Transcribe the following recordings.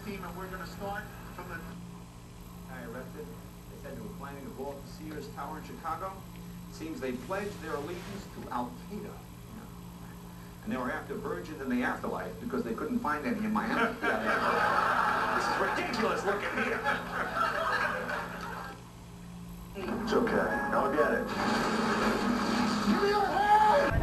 team, and we're going to start from the... I arrested. They said they were planning to blow up the Sears Tower in Chicago. It seems they pledged their allegiance to Al-Qaeda. And they were after virgins in the afterlife because they couldn't find any in Miami. This is ridiculous. Look at here. It's okay. I'll get it. Give me your hand!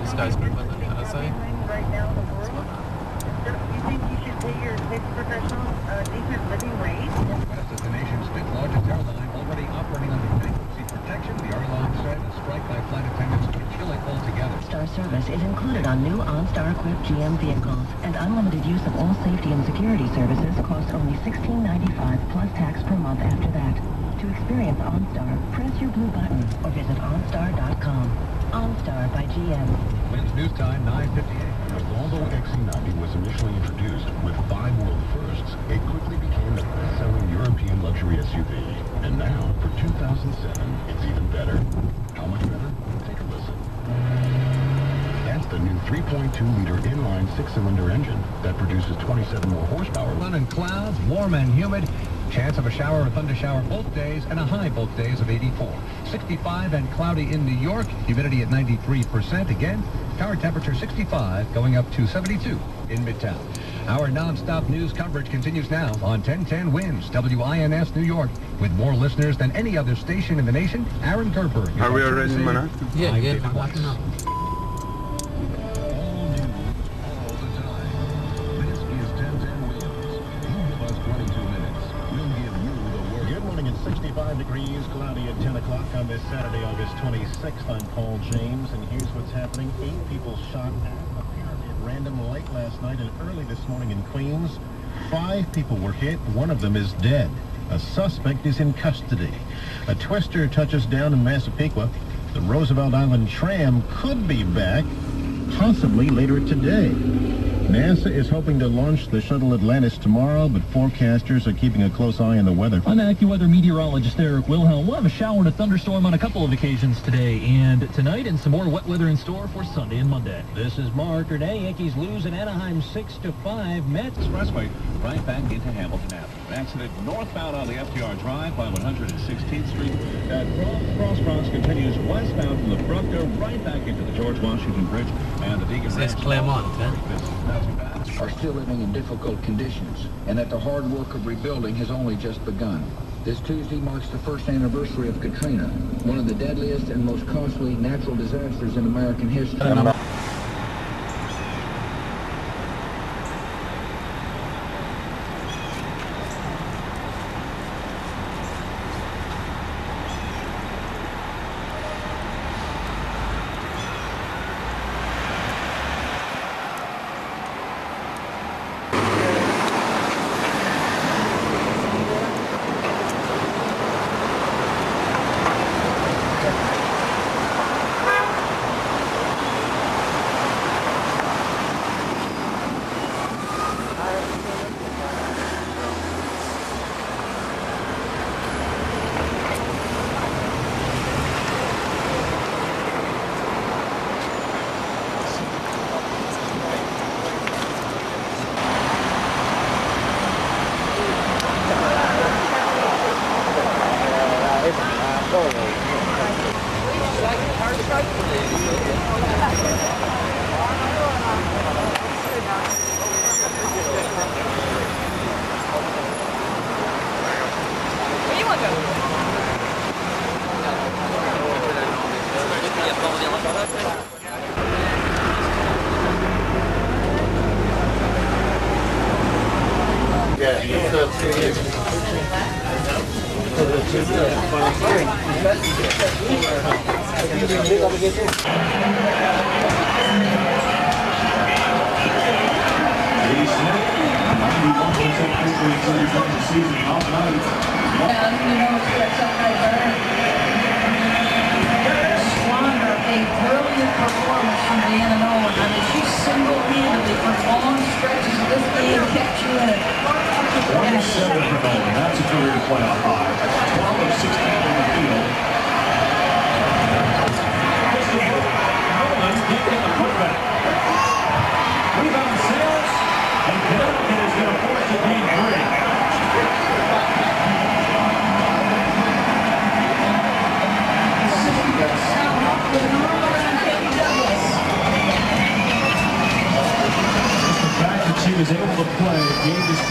This guy's been by the other side. Right now in the world. You think you should pay your safety professionals a decent living wage? West is the nation's fifth largest airline, already operating under bankruptcy protection. The airline said a strike by flight attendants could kill it altogether. OnStar service is included on new OnStar-equipped GM vehicles, and unlimited use of all safety and security services costs only $16.95 plus tax per month after that. To experience OnStar, press your blue button or visit OnStar.com. OnStar by GM. Wins News Time, 9:58. The Volvo XC90 was initially introduced with 5 world firsts. It quickly became the best-selling European luxury SUV. And now, for 2007, it's even better. How much better? Take a listen. That's the new 3.2-liter inline 6-cylinder engine that produces 27 more horsepower. Sun and clouds, warm and humid. Chance of a shower or thunder shower both days, and a high both days of 84. 65 and cloudy in New York. Humidity at 93%. Again, power temperature 65, going up to 72 in Midtown. Our non-stop news coverage continues now on 1010 Wins, WINS New York. With more listeners than any other station in the nation, Aaron Gerberg. Are we already in Manhattan? Yeah, I'm walking up. Degrees, cloudy at 10 o'clock on this Saturday, August 26th. I'm Paul James, and here's what's happening. 8 people shot at a pyramid random late last night and early this morning in Queens. 5 people were hit. 1 of them is dead. A suspect is in custody. A twister touches down in Massapequa. The Roosevelt Island tram could be back, possibly later today. NASA is hoping to launch the shuttle Atlantis tomorrow, but forecasters are keeping a close eye on the weather. I'm AccuWeather meteorologist Eric Wilhelm. We'll have a shower and a thunderstorm on a couple of occasions today and tonight, and some more wet weather in store for Sunday and Monday. This is Mark. Today, Yankees lose in Anaheim 6-5. Mets Expressway right back into Hamilton Avenue. Accident northbound on the FDR Drive by 116th Street. That cross continues westbound from the Bruckner right back into the George Washington Bridge and the Deacon Says Ranch. Claremont, are still living in difficult conditions, and that the hard work of rebuilding has only just begun. This Tuesday marks the first anniversary of Katrina, one of the deadliest and most costly natural disasters in American history. Rebound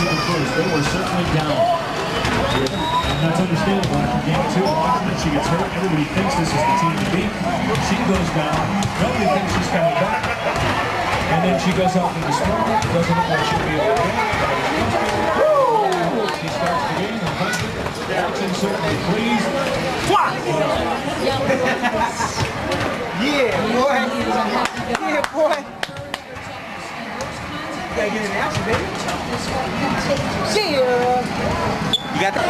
people first. They were certainly down. And that's understandable after game 2. Watching it, she gets hurt. Everybody thinks this is the team to beat. She goes down. Nobody thinks she's coming back. And then she goes out in the storm. Doesn't look like she'll be able to win. She starts the game. And Jackson certainly pleased. Yeah, boy. Yeah, boy. You gotta get in action, baby. Yeah. You got that?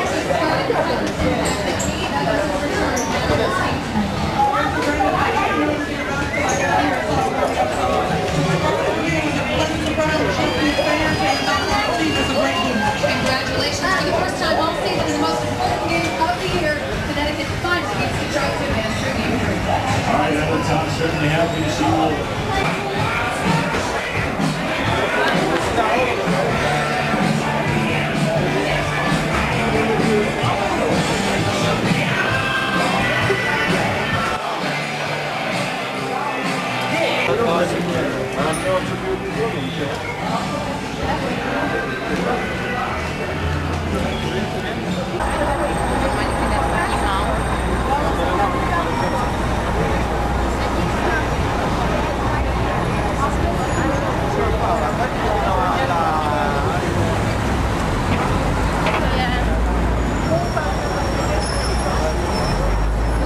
Congratulations for the first time all season in the most important game of the year. Connecticut finally gets the trophy man tribute. All right, Ellen, I'm certainly happy to see you all.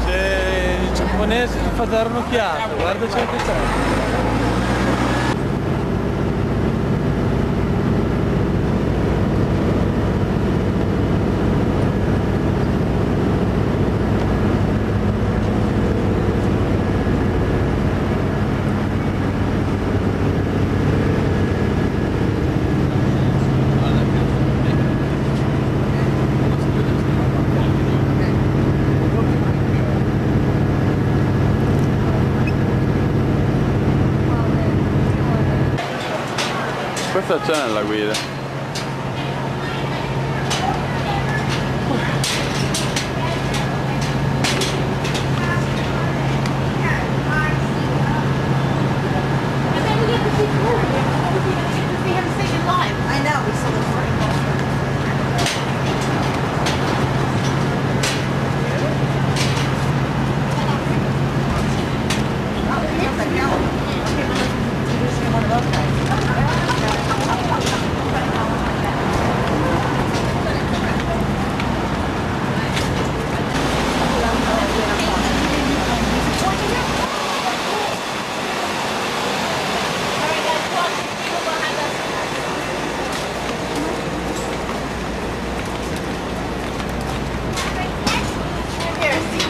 Il giapponese ti fa dare un'occhiata, guardaci anche te. Questa c'è nella guida. I know, we saw the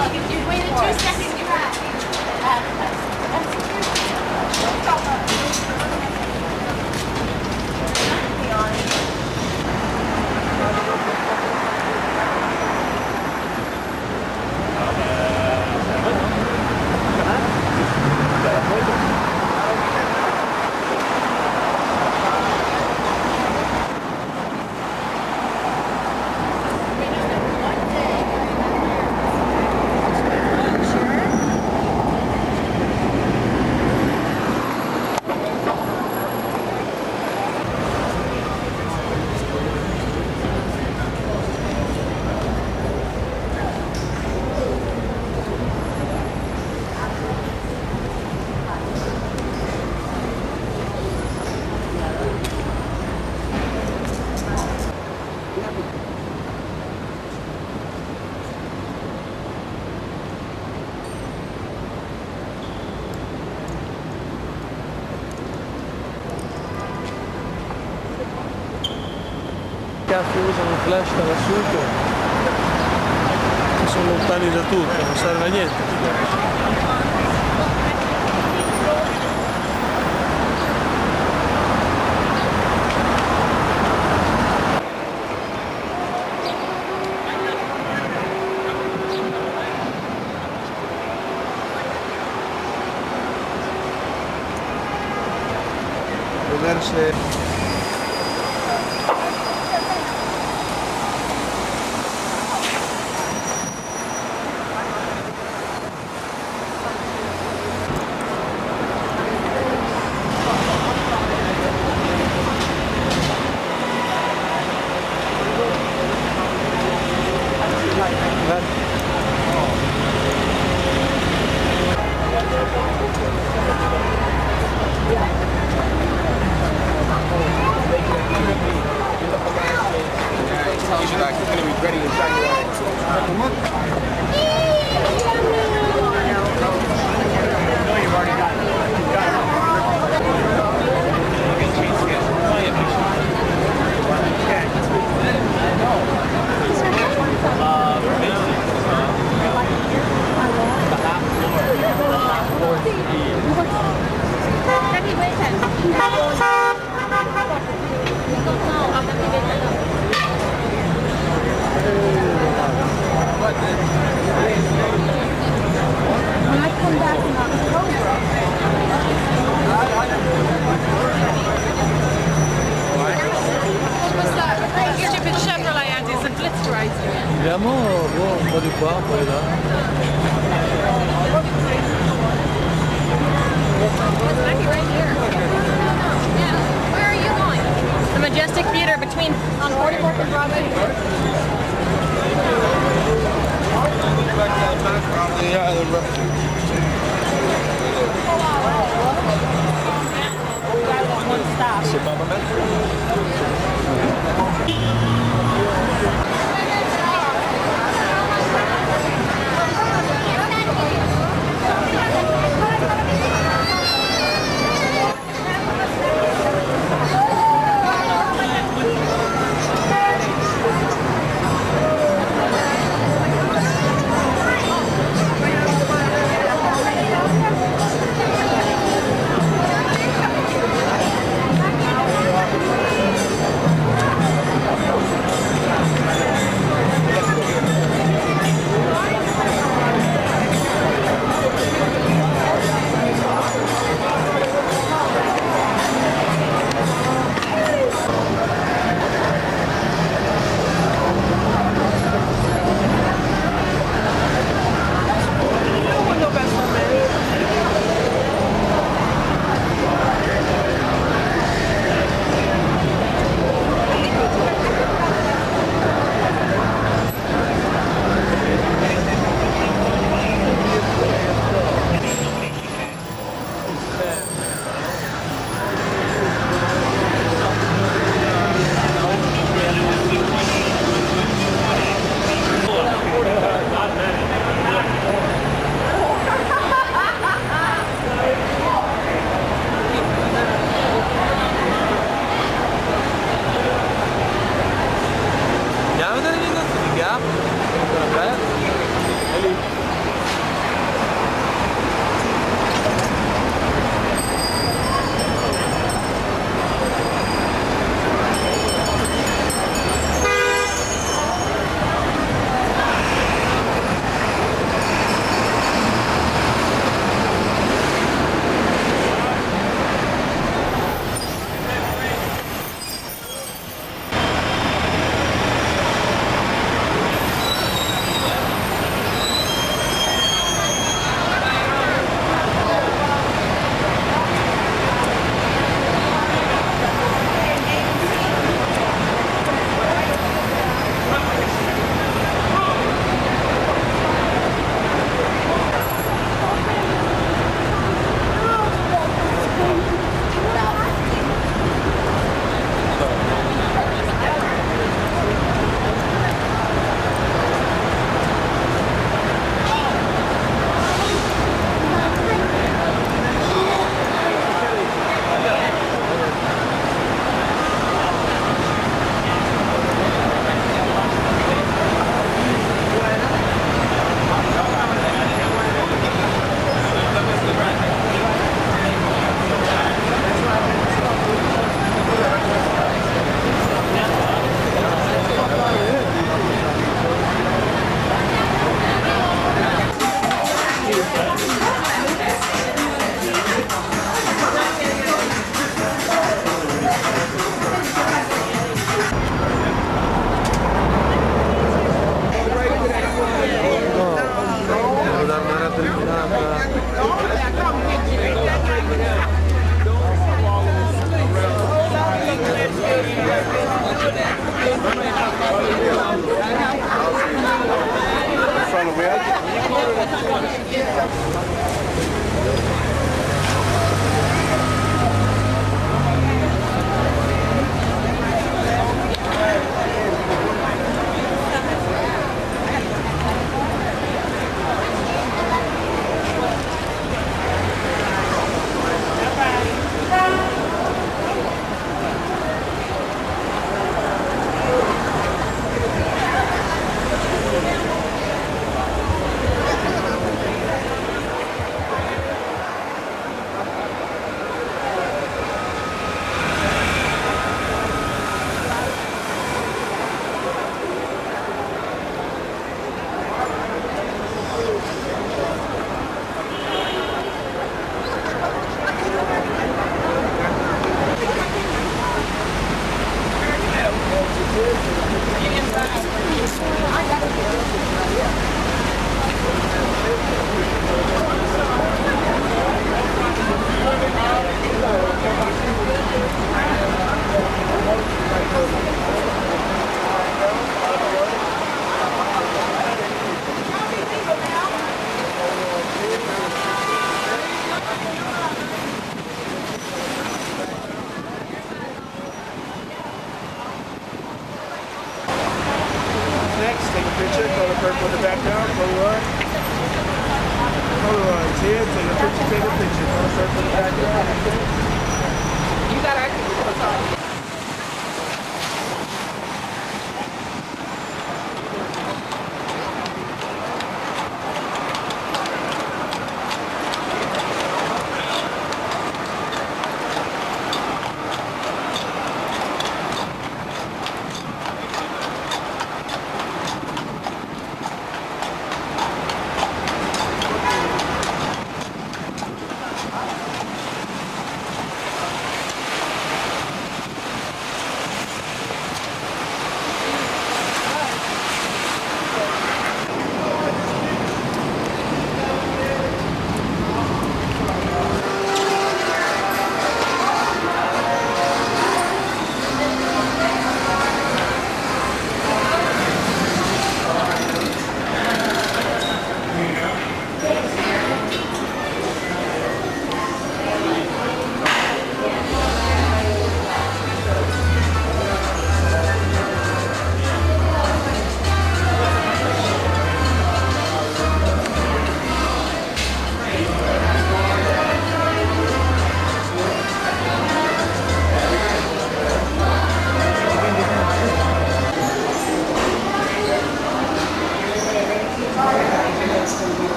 Look, if you waited 2 seconds, you had. Cazzo usano il flash da lassù che sono lontani da tutto, non serve a niente. Diverse. Andiamo un po' di qua, poi là. Where are you going? The Majestic Theater between on 44th and Broadway. One stop. C'est pas mal. Polaroid? Polaroid, here, take a picture. Don't search for the background. You got our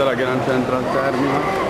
Sarà che non c'entra il termine.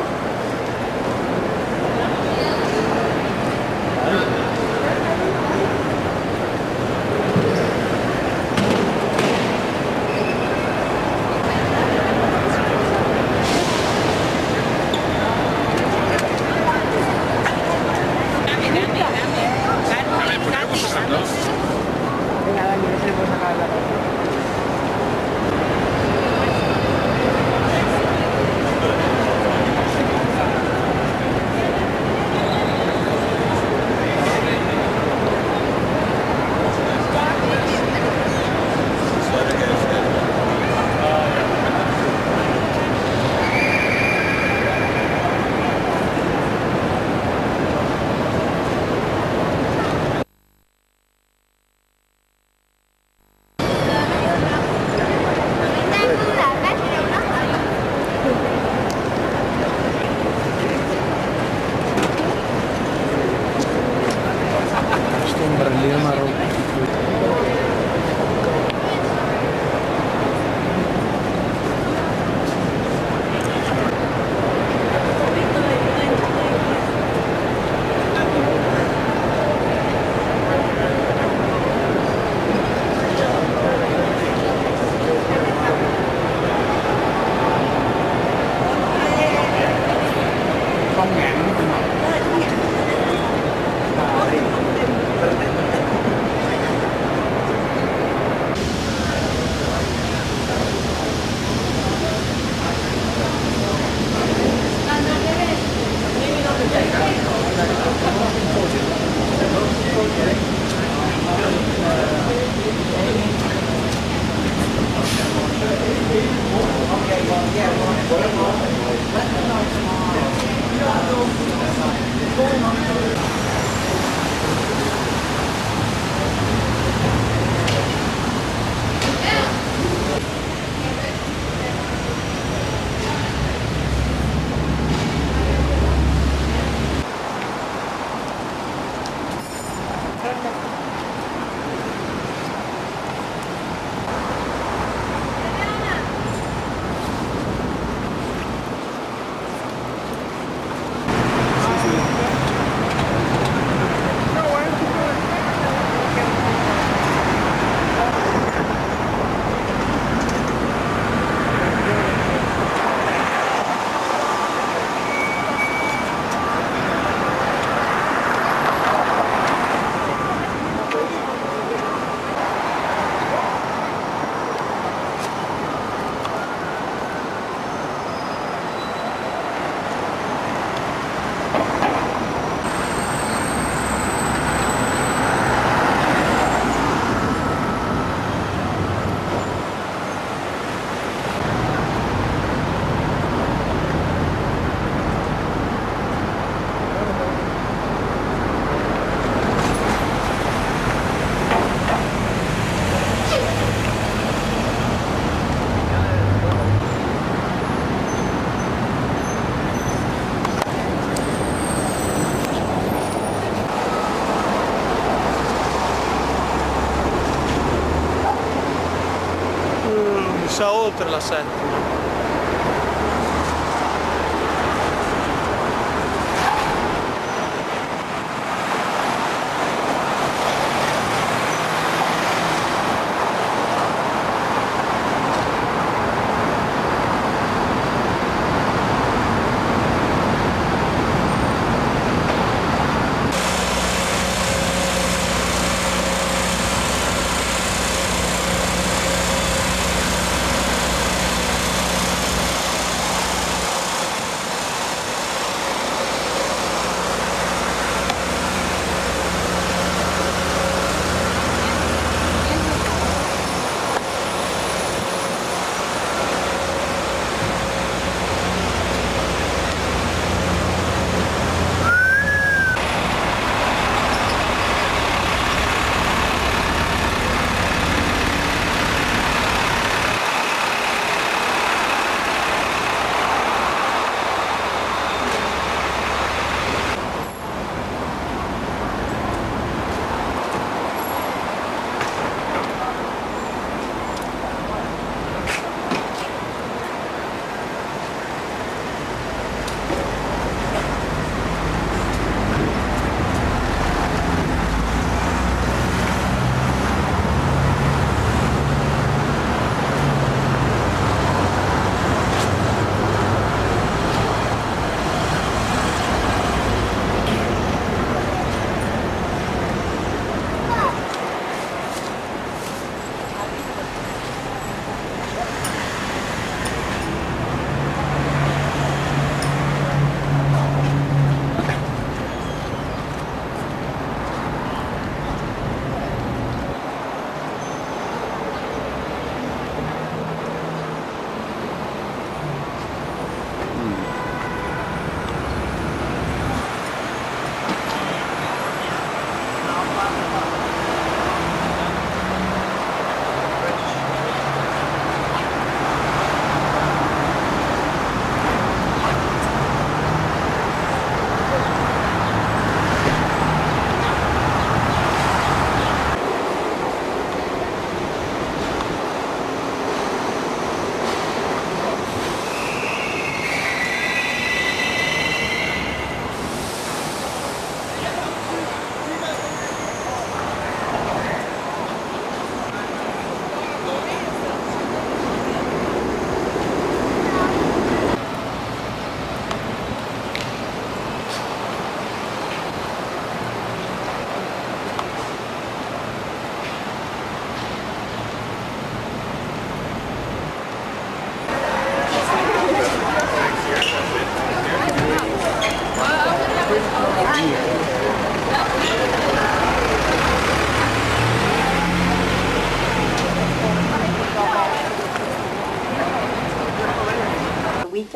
Sa oltre la 7.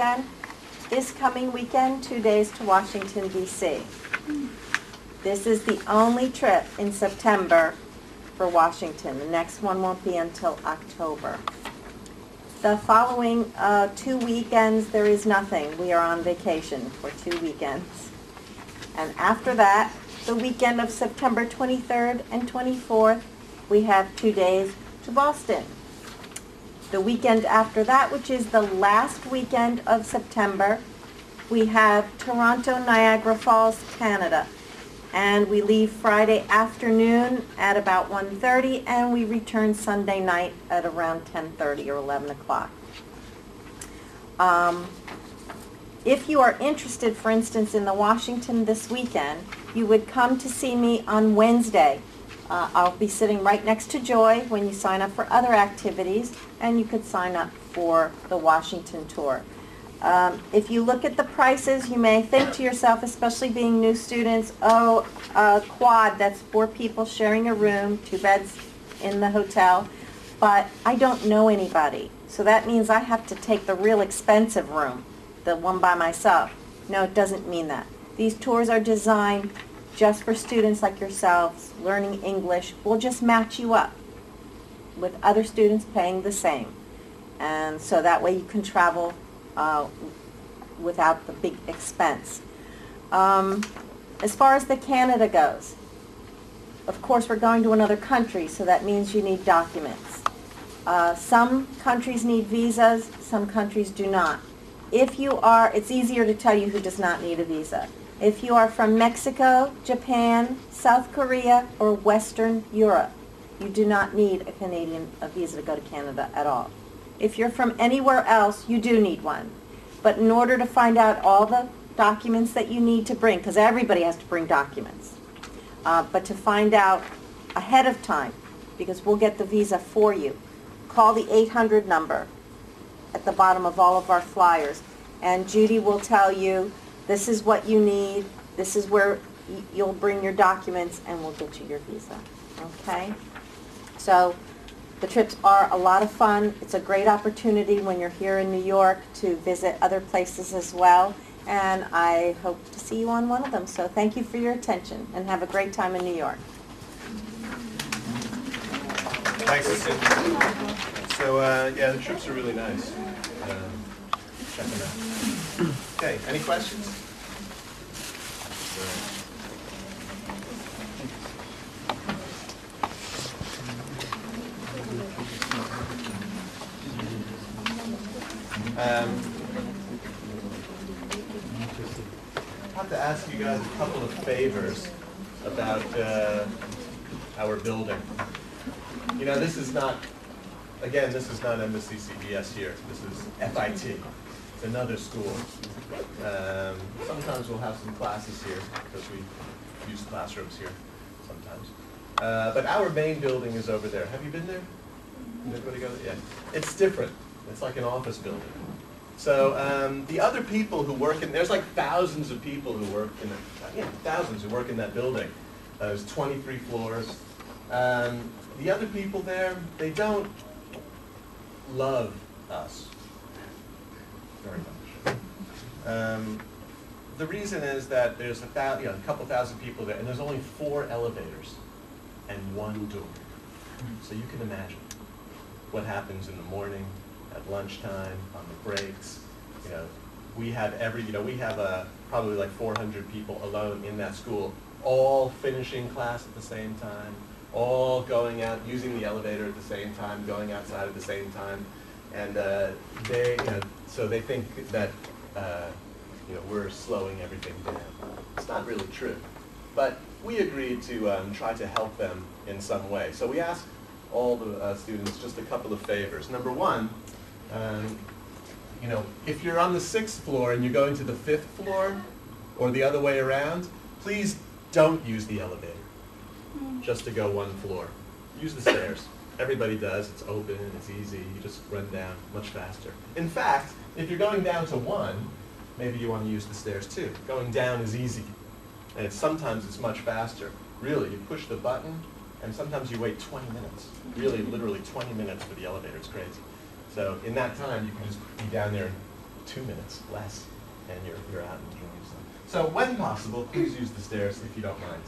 weekend. This coming weekend, 2 days to Washington, D.C. This is the only trip in September for Washington. The next one won't be until October. The following 2 weekends, there is nothing. We are on vacation for 2 weekends. And after that, the weekend of September 23rd and 24th, we have 2 days to Boston. The weekend after that, which is the last weekend of September, we have Toronto, Niagara Falls, Canada. And we leave Friday afternoon at about 1:30, and we return Sunday night at around 10:30 or 11 o'clock. If you are interested, for instance, in the Washington this weekend, you would come to see me on Wednesday. I'll be sitting right next to Joy when you sign up for other activities, and you could sign up for the Washington tour. If you look at the prices, you may think to yourself, especially being new students, oh, a quad, that's 4 people sharing a room, 2 beds in the hotel, but I don't know anybody. So that means I have to take the real expensive room, the one by myself. No, it doesn't mean that. These tours are designed just for students like yourselves, learning English. We'll just match you up with other students paying the same. And so that way you can travel without the big expense. As far as the Canada goes, of course we're going to another country, so that means you need documents. Some countries need visas, some countries do not. If you are, it's easier to tell you who does not need a visa. If you are from Mexico, Japan, South Korea, or Western Europe, you do not need a visa to go to Canada at all. If you're from anywhere else, you do need one. But in order to find out all the documents that you need to bring, because everybody has to bring documents, but to find out ahead of time, because we'll get the visa for you, call the 800 number at the bottom of all of our flyers, and Judy will tell you, this is what you need, this is where you'll bring your documents, and we'll get you your visa. Okay? So the trips are a lot of fun. It's a great opportunity when you're here in New York to visit other places as well, and I hope to see you on one of them. So thank you for your attention, and have a great time in New York. Thanks, Susan. So, yeah, the trips are really nice. Check them out. Okay, any questions? I have to ask you guys a couple of favors about our building. You know, this is not, again, this is not Embassy CBS here. This is FIT. It's another school. Sometimes we'll have some classes here because we use classrooms here sometimes. But our main building is over there. Have you been there? Anybody go there? Yeah. It's different. It's like an office building. So the other people who work in, there's like thousands of people who work in thousands who work in that building. There's 23 floors. The other people there, they don't love us very much. The reason is that there's a couple thousand people there, and there's only 4 elevators and 1 door. So you can imagine what happens in the morning, at lunchtime, on the breaks. You know, we have probably like 400 people alone in that school, all finishing class at the same time, all going out, using the elevator at the same time, going outside at the same time, and so they think that we're slowing everything down. It's not really true, but we agreed to try to help them in some way. So we asked all the students just a couple of favors. Number one, if you're on the 6th floor and you're going to the 5th floor, or the other way around, please don't use the elevator just to go 1 floor. Use the stairs. Everybody does. It's open, it's easy. You just run down much faster. In fact, if you're going down to 1, maybe you want to use the stairs too. Going down is easy, and sometimes it's much faster. Really, you push the button, and sometimes you wait 20 minutes. Really, literally 20 minutes for the elevator. It's crazy. So in that time, you can just be down there and 2 minutes, less, and you're out and enjoying yourself. So when possible, please use the stairs if you don't mind.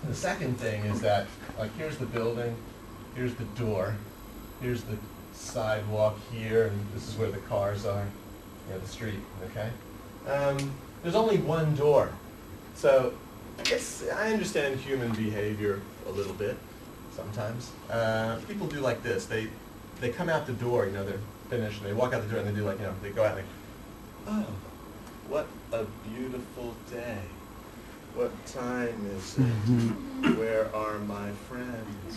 The second thing is that, like, here's the building, here's the door, here's the sidewalk here, and this is where the cars are, the street, okay? There's only one door. So I understand human behavior a little bit sometimes. People do like this. They come out the door, they're finished, and they walk out the door and they do like, they go out and they, oh, what a beautiful day. What time is it? Where are my friends?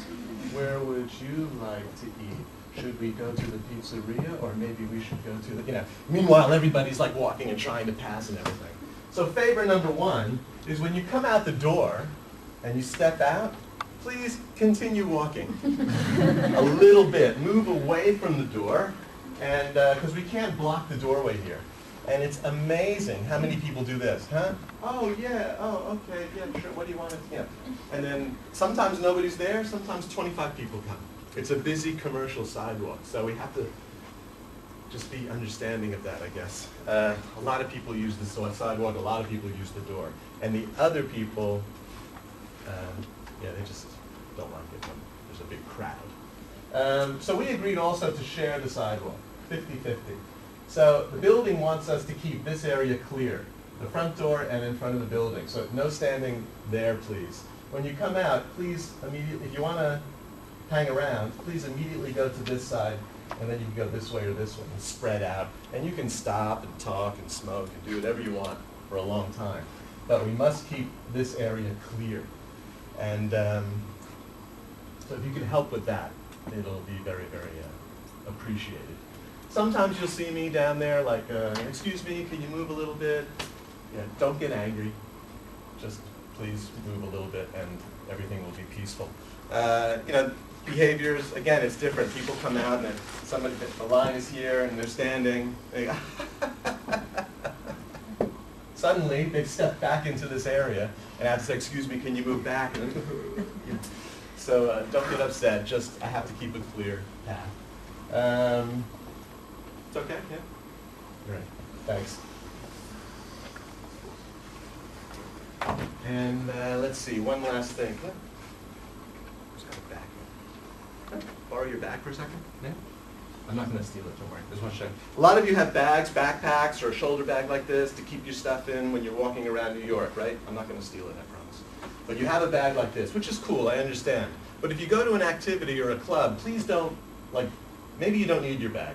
Where would you like to eat? Should we go to the pizzeria, or maybe we should go to the, Meanwhile, everybody's like walking and trying to pass and everything. So favor number one is when you come out the door and you step out, please continue walking a little bit. Move away from the door, and because we can't block the doorway here. And it's amazing how many people do this, huh? Oh, yeah, oh, okay, yeah, sure, what do you want to, And then sometimes nobody's there, sometimes 25 people come. It's a busy commercial sidewalk, so we have to just be understanding of that, I guess. A lot of people use the sidewalk, a lot of people use the door. And the other people, they just don't like it when there's a big crowd. So we agreed also to share the sidewalk, 50-50. So the building wants us to keep this area clear, the front door and in front of the building. So no standing there, please. When you come out, please immediately, if you want to hang around, please immediately go to this side, and then you can go this way or this way and spread out. And you can stop and talk and smoke and do whatever you want for a long time. But we must keep this area clear. And so if you can help with that, it'll be very, very appreciated. Sometimes you'll see me down there like, excuse me, can you move a little bit? Don't get angry. Just please move a little bit and everything will be peaceful. Behaviors, again, it's different. People come out and the line is here and they're standing. Suddenly, they've stepped back into this area and I have to say, excuse me, can you move back? So don't get upset. Just, I have to keep a clear path. It's okay, yeah? All right, thanks. And let's see, one last thing. Who's got a bag? Can I borrow your bag for a second? Yeah? I'm not going to steal it, don't worry. Just want to show you. A lot of you have bags, backpacks, or a shoulder bag like this to keep your stuff in when you're walking around New York, right? I'm not going to steal it, I promise. But you have a bag like this, which is cool, I understand. But if you go to an activity or a club, please don't, maybe you don't need your bag.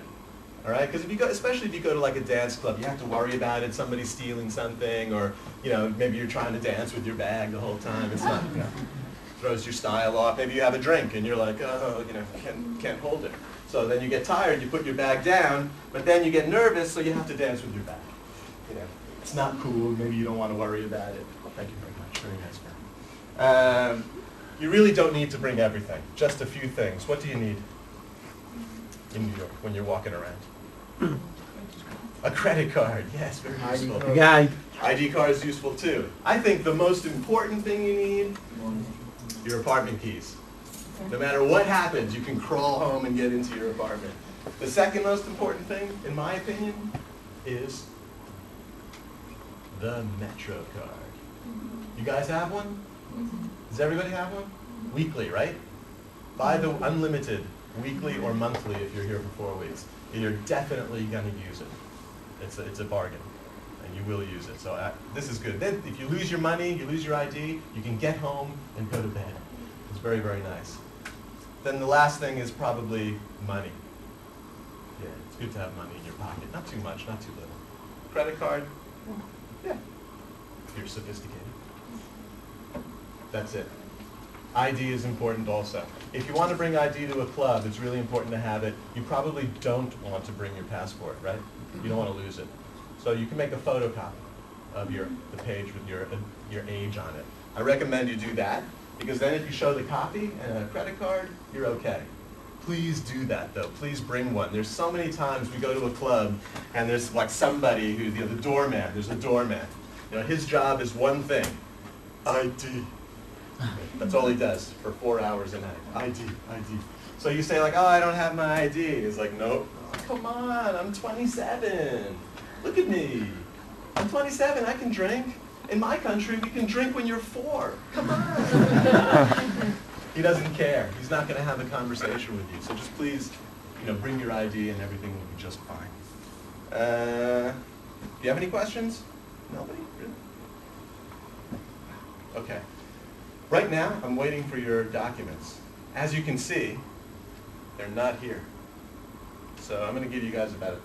All right, because especially if you go to like a dance club, you have to worry about it, somebody stealing something, or maybe you're trying to dance with your bag the whole time. It's not, throws your style off. Maybe you have a drink and you're like, oh, can't hold it. So then you get tired, you put your bag down, but then you get nervous, so you have to dance with your bag. It's not cool. Maybe you don't want to worry about it. Thank you very much. Very nice, man. You really don't need to bring everything. Just a few things. What do you need in New York when you're walking around? A credit card, yes, very useful. ID card is useful too. I think the most important thing you need, your apartment keys. No matter what happens, you can crawl home and get into your apartment. The second most important thing, in my opinion, is the Metro card. You guys have one? Does everybody have one? Weekly, right? Buy the unlimited, weekly or monthly if you're here for 4 weeks. You're definitely going to use it. It's a bargain, and you will use it. So this is good. Then if you lose your money, you lose your ID, you can get home and go to bed. It's very, very nice. Then the last thing is probably money. Yeah, it's good to have money in your pocket. Not too much, not too little. Credit card, yeah, if you're sophisticated. That's it. ID is important also. If you want to bring ID to a club, it's really important to have it. You probably don't want to bring your passport, right? You don't want to lose it. So you can make a photocopy of the page with your age on it. I recommend you do that, because then if you show the copy and a credit card, you're okay. Please do that though. Please bring one. There's so many times we go to a club and there's like somebody who, the doorman, there's a doorman. His job is one thing, ID. That's all he does for 4 hours a night. ID. So you say like, oh, I don't have my ID. It's like, nope. Oh, come on, I'm 27. Look at me. I'm 27, I can drink. In my country, we can drink when you're 4. Come on. He doesn't care. He's not going to have a conversation with you. So just please, bring your ID and everything will be just fine. Do you have any questions? Nobody? Really? Okay. Right now, I'm waiting for your documents. As you can see, they're not here. So I'm going to give you guys about it.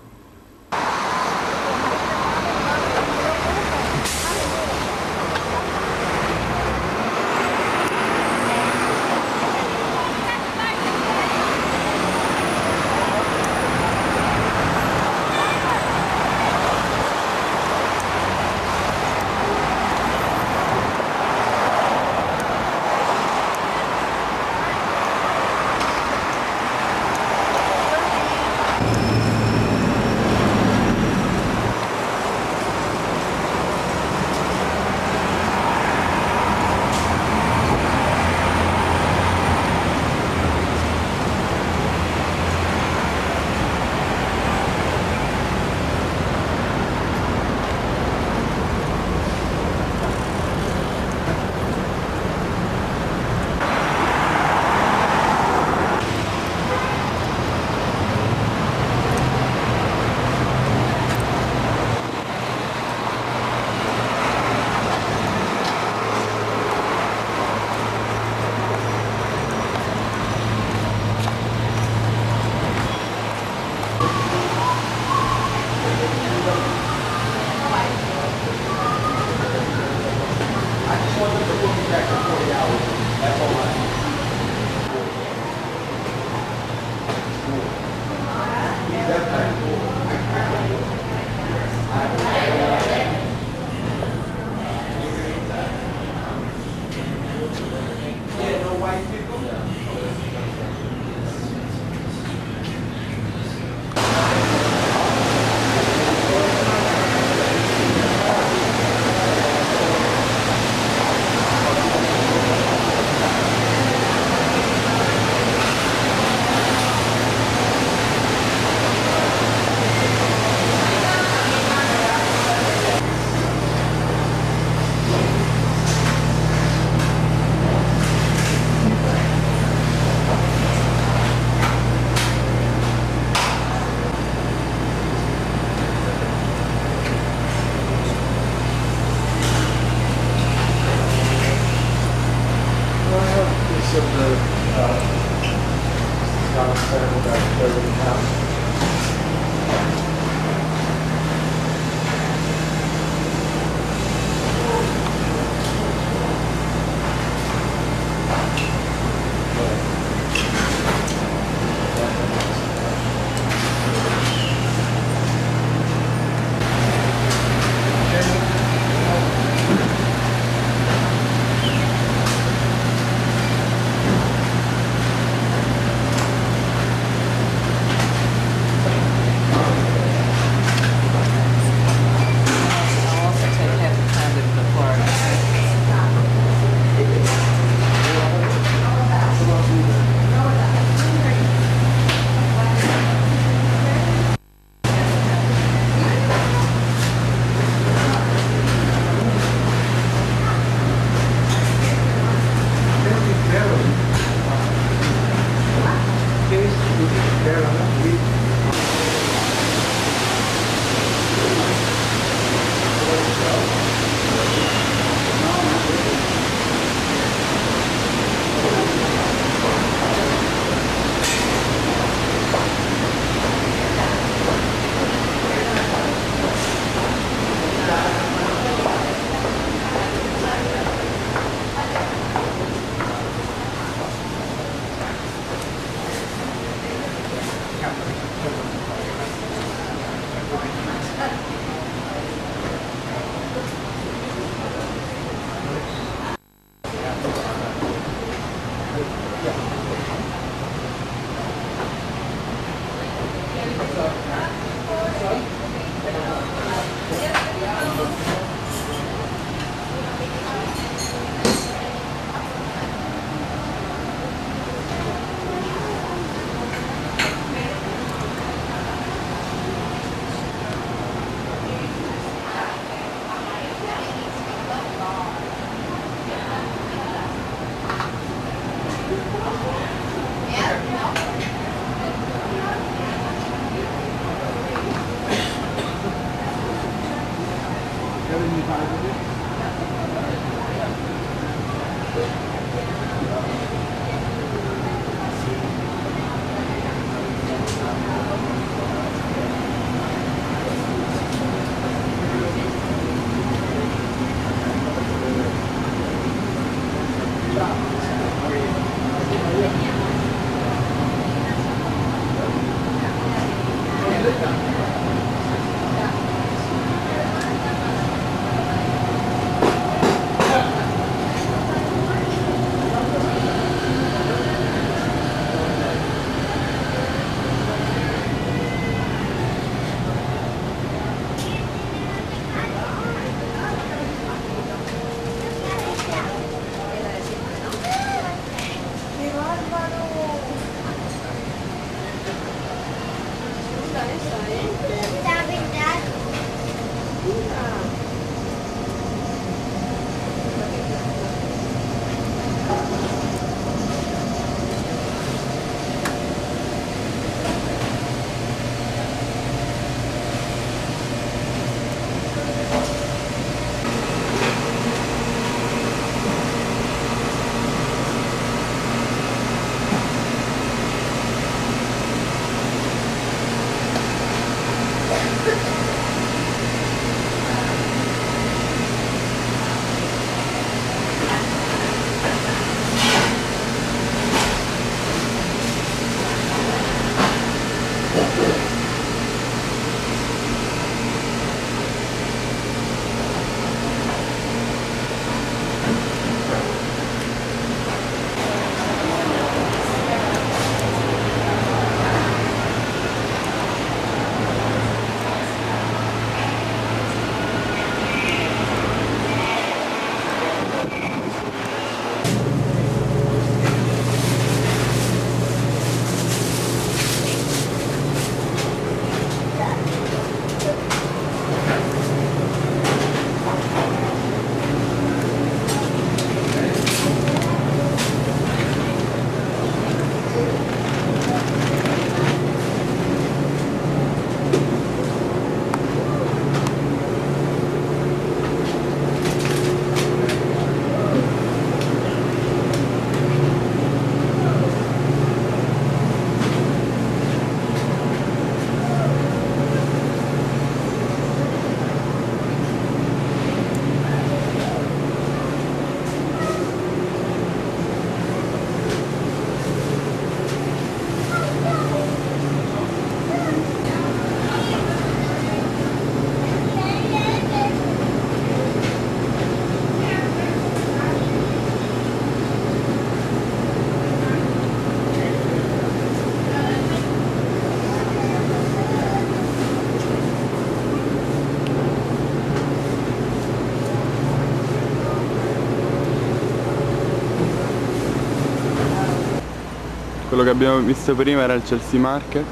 Quello che abbiamo visto prima era il Chelsea Market,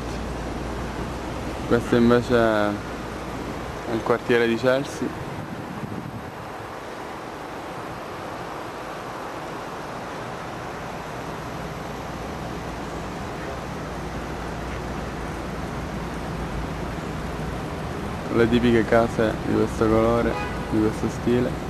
questo invece è il quartiere di Chelsea. Le tipiche case di questo colore, di questo stile.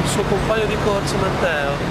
suo compagno di corso Matteo.